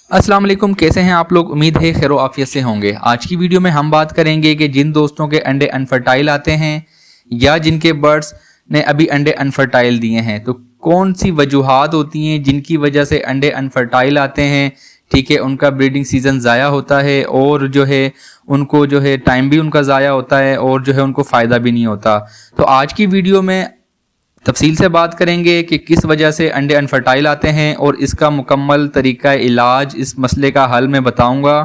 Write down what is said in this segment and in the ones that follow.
अस्सलाम वालेकुम, कैसे हैं आप लोग। उम्मीद है खैर आफियत से होंगे। आज की वीडियो में हम बात करेंगे कि जिन दोस्तों के अंडे अनफर्टाइल आते हैं या जिनके बर्ड्स ने अभी अंडे अनफर्टाइल दिए हैं तो कौन सी वजूहात होती हैं जिनकी वजह से अंडे अनफर्टाइल आते हैं। ठीक है, उनका ब्रीडिंग सीजन ज़ाया होता है और जो है उनको जो है टाइम भी उनका ज़ाया होता है और जो है उनको फ़ायदा भी नहीं होता। तो आज की वीडियो में तफसील से बात करेंगे कि किस वजह से अंडे अनफर्टाइल आते हैं और इसका मुकम्मल तरीका इलाज, इस मसले का हल मैं बताऊंगा।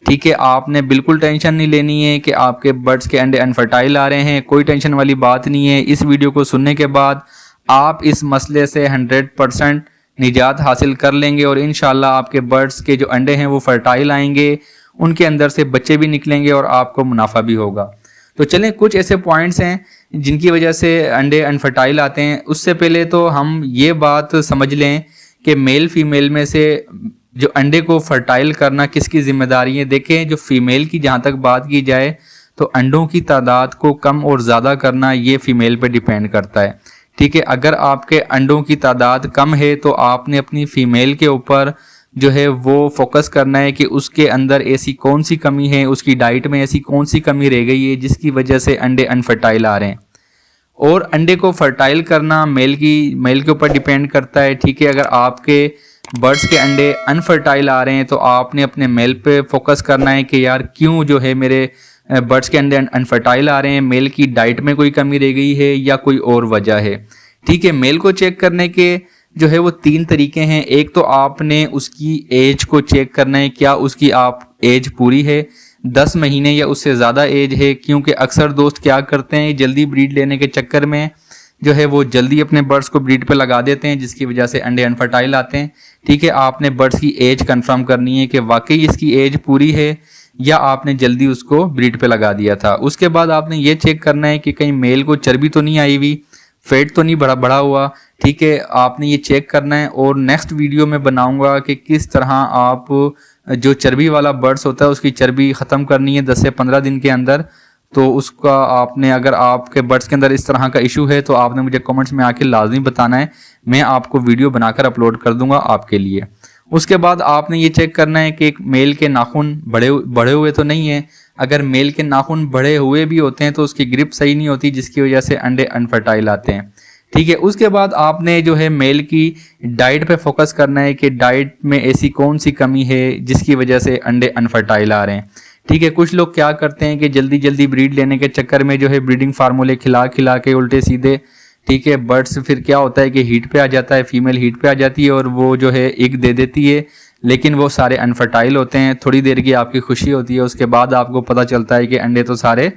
ठीक है, आपने बिल्कुल टेंशन नहीं लेनी है कि आपके बर्ड्स के अंडे अनफर्टाइल आ रहे हैं, कोई टेंशन वाली बात नहीं है। इस वीडियो को सुनने के बाद आप इस मसले से 100% निजात हासिल कर लेंगे और इंशाल्लाह आपके बर्ड्स के जो अंडे हैं वो फर्टाइल आएंगे, उनके अंदर से बच्चे भी निकलेंगे और आपको मुनाफा भी होगा। तो चलें, कुछ ऐसे पॉइंट्स हैं जिनकी वजह से अंडे अनफर्टाइल आते हैं। उससे पहले तो हम ये बात समझ लें कि मेल फीमेल में से जो अंडे को फर्टाइल करना किसकी जिम्मेदारी है। देखें, जो फीमेल की जहाँ तक बात की जाए तो अंडों की तादाद को कम और ज़्यादा करना ये फीमेल पे डिपेंड करता है। ठीक है, अगर आपके अंडों की तादाद कम है तो आपने अपनी फीमेल के ऊपर जो है वो फोकस करना है कि उसके अंदर ऐसी कौन सी कमी है, उसकी डाइट में ऐसी कौन सी कमी रह गई है जिसकी वजह से अंडे अनफर्टाइल आ रहे हैं। और अंडे को फर्टाइल करना मेल के ऊपर डिपेंड करता है। ठीक है, अगर आपके बर्ड्स के अंडे अनफर्टाइल आ रहे हैं तो आपने अपने मेल पे फोकस करना है कि यार क्यों जो है मेरे बर्ड्स के अंडे अनफर्टाइल आ रहे हैं, मेल की डाइट में कोई कमी रह गई है या कोई और वजह है। ठीक है, मेल को चेक करने के जो है वो 3 तरीके हैं। एक तो आपने उसकी एज को चेक करना है, क्या उसकी आप एज पूरी है, 10 महीने या उससे ज़्यादा एज है। क्योंकि अक्सर दोस्त क्या करते हैं, जल्दी ब्रीड लेने के चक्कर में जो है वो जल्दी अपने बर्ड्स को ब्रीड पे लगा देते हैं जिसकी वजह से अंडे अनफर्टाइल आते हैं। ठीक है, आपने बर्ड्स की एज कंफर्म करनी है कि वाकई इसकी एज पूरी है या आपने जल्दी उसको ब्रीड पे लगा दिया था। उसके बाद आपने ये चेक करना है कि कहीं मेल को चर्बी तो नहीं आई हुई, फैट तो नहीं बढ़ा हुआ। ठीक है, आपने ये चेक करना है और नेक्स्ट वीडियो में बनाऊंगा कि किस तरह आप जो चर्बी वाला बर्ड्स होता है उसकी चर्बी ख़त्म करनी है 10 से 15 दिन के अंदर। तो उसका आपने, अगर आपके बर्ड्स के अंदर इस तरह का इशू है तो आपने मुझे कमेंट्स में आके लाजमी बताना है, मैं आपको वीडियो बनाकर अपलोड कर दूंगा आपके लिए। उसके बाद आपने ये चेक करना है कि एक मेल के नाखून बढ़े हुए तो नहीं है। अगर मेल के नाखून बढ़े हुए भी होते हैं तो उसकी ग्रिप सही नहीं होती जिसकी वजह से अंडे अनफर्टाइल आते हैं। ठीक है, उसके बाद आपने जो है मेल की डाइट पे फोकस करना है कि डाइट में ऐसी कौन सी कमी है जिसकी वजह से अंडे अनफर्टाइल आ रहे हैं। ठीक है, कुछ लोग क्या करते हैं कि जल्दी जल्दी ब्रीड लेने के चक्कर में जो है ब्रीडिंग फार्मूले खिला खिला के उल्टे सीधे, ठीक है, बर्ड्स फिर क्या होता है कि हीट पे आ जाता है, फीमेल हीट पे आ जाती है और वो जो है एग दे देती है, लेकिन वो सारे अनफर्टाइल होते हैं। थोड़ी देर की आपकी खुशी होती है, उसके बाद आपको पता चलता है कि अंडे तो सारे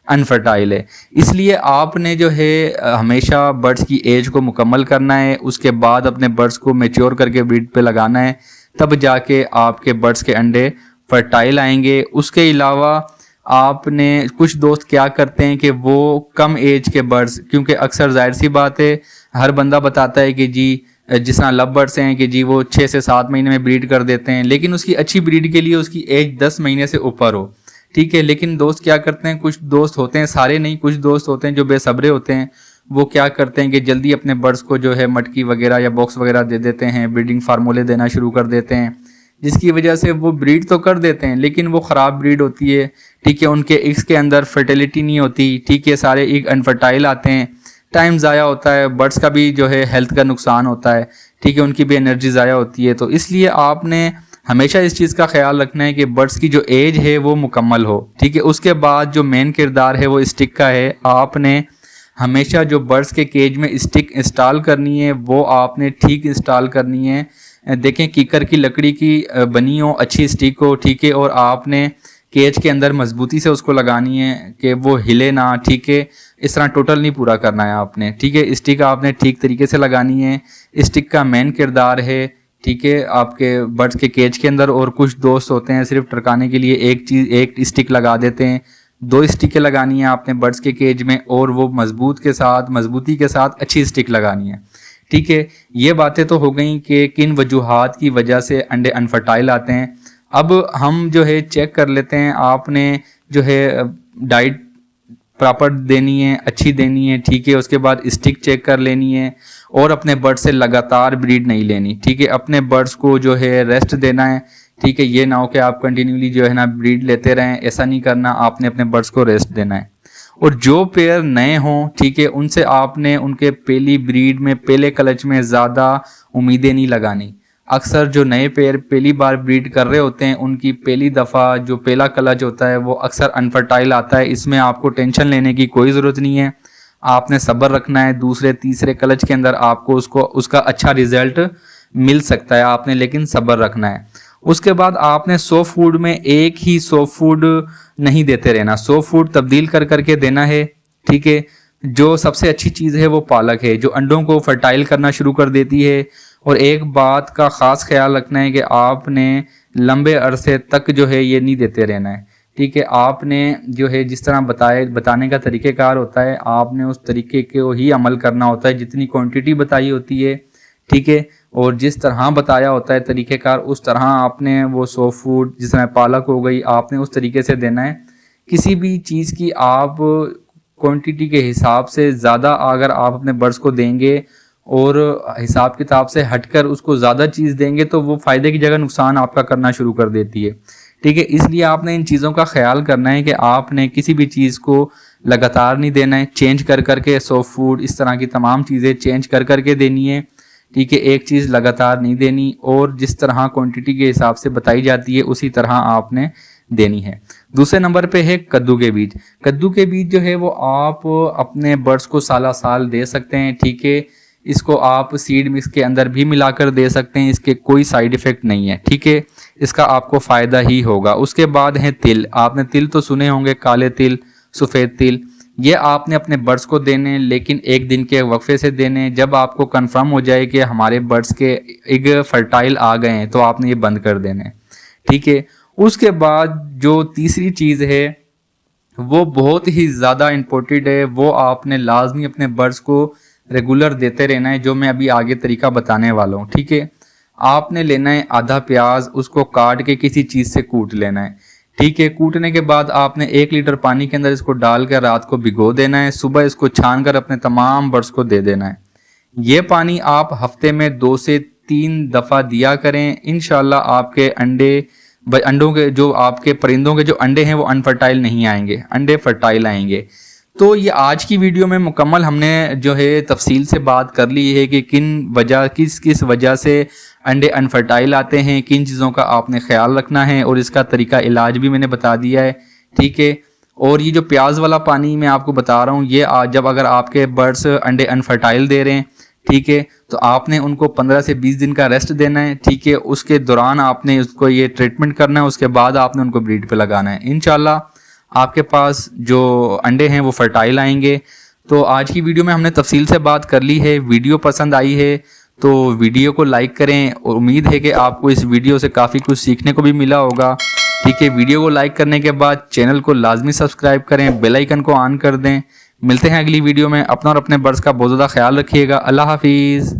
अनफर्टाइल है। इसलिए आपने जो है हमेशा बर्ड्स की एज को मुकम्मल करना है, उसके बाद अपने बर्ड्स को मैच्योर करके ब्रीड पे लगाना है, तब जाके आपके बर्ड्स के अंडे फर्टाइल आएंगे। उसके अलावा आपने, कुछ दोस्त क्या करते हैं कि वो कम एज के बर्ड्स, क्योंकि अक्सर जाहिर सी बात है हर बंदा बताता है कि जी जिस तरह लव बर्ड्स हैं कि जी वो 6 से 7 महीने में ब्रीड कर देते हैं, लेकिन उसकी अच्छी ब्रीड के लिए उसकी एज 10 महीने से ऊपर हो। ठीक है, लेकिन दोस्त क्या करते हैं, कुछ दोस्त होते हैं, सारे नहीं, कुछ दोस्त होते हैं जो बेसब्रे होते हैं, वो क्या करते हैं कि जल्दी अपने बर्ड्स को जो है मटकी वगैरह या बॉक्स वगैरह दे देते हैं, ब्रीडिंग फार्मूले देना शुरू कर देते हैं, जिसकी वजह से वो ब्रीड तो कर देते हैं लेकिन वो ख़राब ब्रीड होती है। ठीक है, उनके एग्स के अंदर फर्टिलिटी नहीं होती। ठीक है, सारे एग अनफर्टाइल आते हैं, टाइम ज़ाया होता है, बर्ड्स का भी जो है हेल्थ का नुकसान होता है। ठीक है, उनकी भी एनर्जी ज़ाया होती है। तो इसलिए आपने हमेशा इस चीज़ का ख्याल रखना है कि बर्ड्स की जो एज है वो मुकम्मल हो। ठीक है, उसके बाद जो मेन किरदार है वो स्टिक का है। आपने हमेशा जो बर्ड्स के केज में स्टिक इंस्टॉल करनी है वो आपने ठीक इंस्टॉल करनी है। देखें, कीकर की लकड़ी की बनी हो, अच्छी स्टिक हो। ठीक है, और आपने केज के अंदर मजबूती से उसको लगानी है कि वो हिले ना। ठीक है, इस तरह टोटल नहीं पूरा करना है आपने। ठीक है, स्टिक आपने ठीक तरीके से लगानी है, स्टिक का मेन किरदार है। ठीक है, आपके बर्ड्स के केज के अंदर। और कुछ दोस्त होते हैं सिर्फ टरकाने के लिए एक स्टिक लगा देते हैं, 2 स्टिकें लगानी है आपने बर्ड्स के केज में, और वो मजबूती के साथ अच्छी स्टिक लगानी है। ठीक है, ये बातें तो हो गई कि किन वजूहात की वजह से अंडे अनफर्टाइल आते हैं। अब हम जो है चेक कर लेते हैं, आपने जो है डाइट प्रॉपर देनी है, अच्छी देनी है। ठीक है, उसके बाद स्टिक चेक कर लेनी है और अपने बर्ड से लगातार ब्रीड नहीं लेनी, ठीक है। अपने बर्ड्स को जो है रेस्ट देना है, ठीक है। ये ना हो कि आप कंटिन्यूली जो है ना ब्रीड लेते रहें, ऐसा नहीं करना, आपने अपने बर्ड्स को रेस्ट देना है। और जो पेयर नए हों, ठीक है, उनसे आपने उनके पहली ब्रीड में पहले क्लच में ज़्यादा उम्मीदें नहीं लगानी। अक्सर जो नए पेयर पहली बार ब्रीड कर रहे होते हैं, उनकी पहली दफ़ा जो पहला क्लच होता है वो अक्सर अनफर्टाइल आता है। इसमें आपको टेंशन लेने की कोई ज़रूरत नहीं है, आपने सब्र रखना है। दूसरे तीसरे क्लच के अंदर आपको उसका अच्छा रिजल्ट मिल सकता है, आपने लेकिन सब्र रखना है। उसके बाद आपने सॉफ्ट फूड में एक ही सॉफ्ट फूड नहीं देते रहना, सॉफ्ट फूड तब्दील कर करके देना है, ठीक है। जो सबसे अच्छी चीज़ है वो पालक है, जो अंडों को फर्टाइल करना शुरू कर देती है। और एक बात का ख़ास ख्याल रखना है कि आपने लंबे अरसे तक जो है ये नहीं देते रहना है, ठीक है। आपने जो है जिस तरह बताने का तरीक़ेकार होता है, आपने उस तरीके को ही अमल करना होता है, जितनी क्वांटिटी बताई होती है, ठीक है। और जिस तरह बताया होता है तरीक़ेकार, उस तरह आपने वो सॉफ्ट फूड, जिस तरह पालक हो गई, आपने उस तरीके से देना है। किसी भी चीज़ की आप क्वांटिटी के हिसाब से ज़्यादा अगर आप अपने बर्ड्स को देंगे और हिसाब किताब से हटकर उसको ज़्यादा चीज़ देंगे, तो वो फ़ायदे की जगह नुकसान आपका करना शुरू कर देती है, ठीक है। इसलिए आपने इन चीज़ों का ख्याल करना है कि आपने किसी भी चीज़ को लगातार नहीं देना है, चेंज कर करके सॉफ्ट फूड, इस तरह की तमाम चीज़ें चेंज कर करके देनी है, ठीक है। एक चीज़ लगातार नहीं देनी, और जिस तरह क्वांटिटी के हिसाब से बताई जाती है उसी तरह आपने देनी है। दूसरे नंबर पे है कद्दू के बीज। कद्दू के बीज जो है वो आप अपने बर्ड्स को साला साल दे सकते हैं, ठीक है। इसको आप सीड मिक्स के अंदर भी मिलाकर दे सकते हैं, इसके कोई साइड इफ़ेक्ट नहीं है, ठीक है। इसका आपको फ़ायदा ही होगा। उसके बाद है तिल। आपने तिल तो सुने होंगे, काले तिल, सफ़ेद तिल। ये आपने अपने बर्ड्स को देने, लेकिन एक दिन के वक्फे से देने। जब आपको कंफर्म हो जाए कि हमारे बर्ड्स के एग फर्टाइल आ गए हैं, तो आपने ये बंद कर देने, ठीक है। उसके बाद जो तीसरी चीज़ है वो बहुत ही ज़्यादा इम्पोर्टेंट है, वो आपने लाजमी अपने बर्ड्स को रेगुलर देते रहना है, जो मैं अभी आगे तरीका बताने वाला हूँ, ठीक है। आपने लेना है आधा प्याज, उसको काट के किसी चीज़ से कूट लेना है, ठीक है। कूटने के बाद आपने 1 लीटर पानी के अंदर इसको डाल कर रात को भिगो देना है, सुबह इसको छान कर अपने तमाम बर्ड्स को दे देना है। ये पानी आप हफ्ते में 2 से 3 दफ़ा दिया करें। इंशाल्लाह आपके अंडों के, जो आपके परिंदों के जो अंडे हैं वो अनफर्टाइल नहीं आएंगे, अंडे फर्टाइल आएंगे। तो ये आज की वीडियो में मुकम्मल हमने जो है तफसील से बात कर ली है कि किस वजह से अंडे अनफर्टाइल आते हैं, किन चीज़ों का आपने ख्याल रखना है, और इसका तरीका इलाज भी मैंने बता दिया है, ठीक है। और ये जो प्याज वाला पानी मैं आपको बता रहा हूँ, ये जब अगर आपके बर्ड्स अंडे अनफर्टाइल दे रहे हैं, ठीक है, तो आपने उनको 15 से 20 दिन का रेस्ट देना है, ठीक है। उसके दौरान आपने उसको ये ट्रीटमेंट करना है, उसके बाद आपने उनको ब्रीड पे लगाना है। इंशाल्लाह आपके पास जो अंडे हैं वो फर्टाइल आएंगे। तो आज की वीडियो में हमने तफसील से बात कर ली है। वीडियो पसंद आई है तो वीडियो को लाइक करें, और उम्मीद है कि आपको इस वीडियो से काफ़ी कुछ सीखने को भी मिला होगा, ठीक है। वीडियो को लाइक करने के बाद चैनल को लाजमी सब्सक्राइब करें, बेल आइकन को ऑन कर दें। मिलते हैं अगली वीडियो में। अपना और अपने बर्ड्स का बहुत ज़्यादा ख्याल रखिएगा। अल्लाह हाफिज़।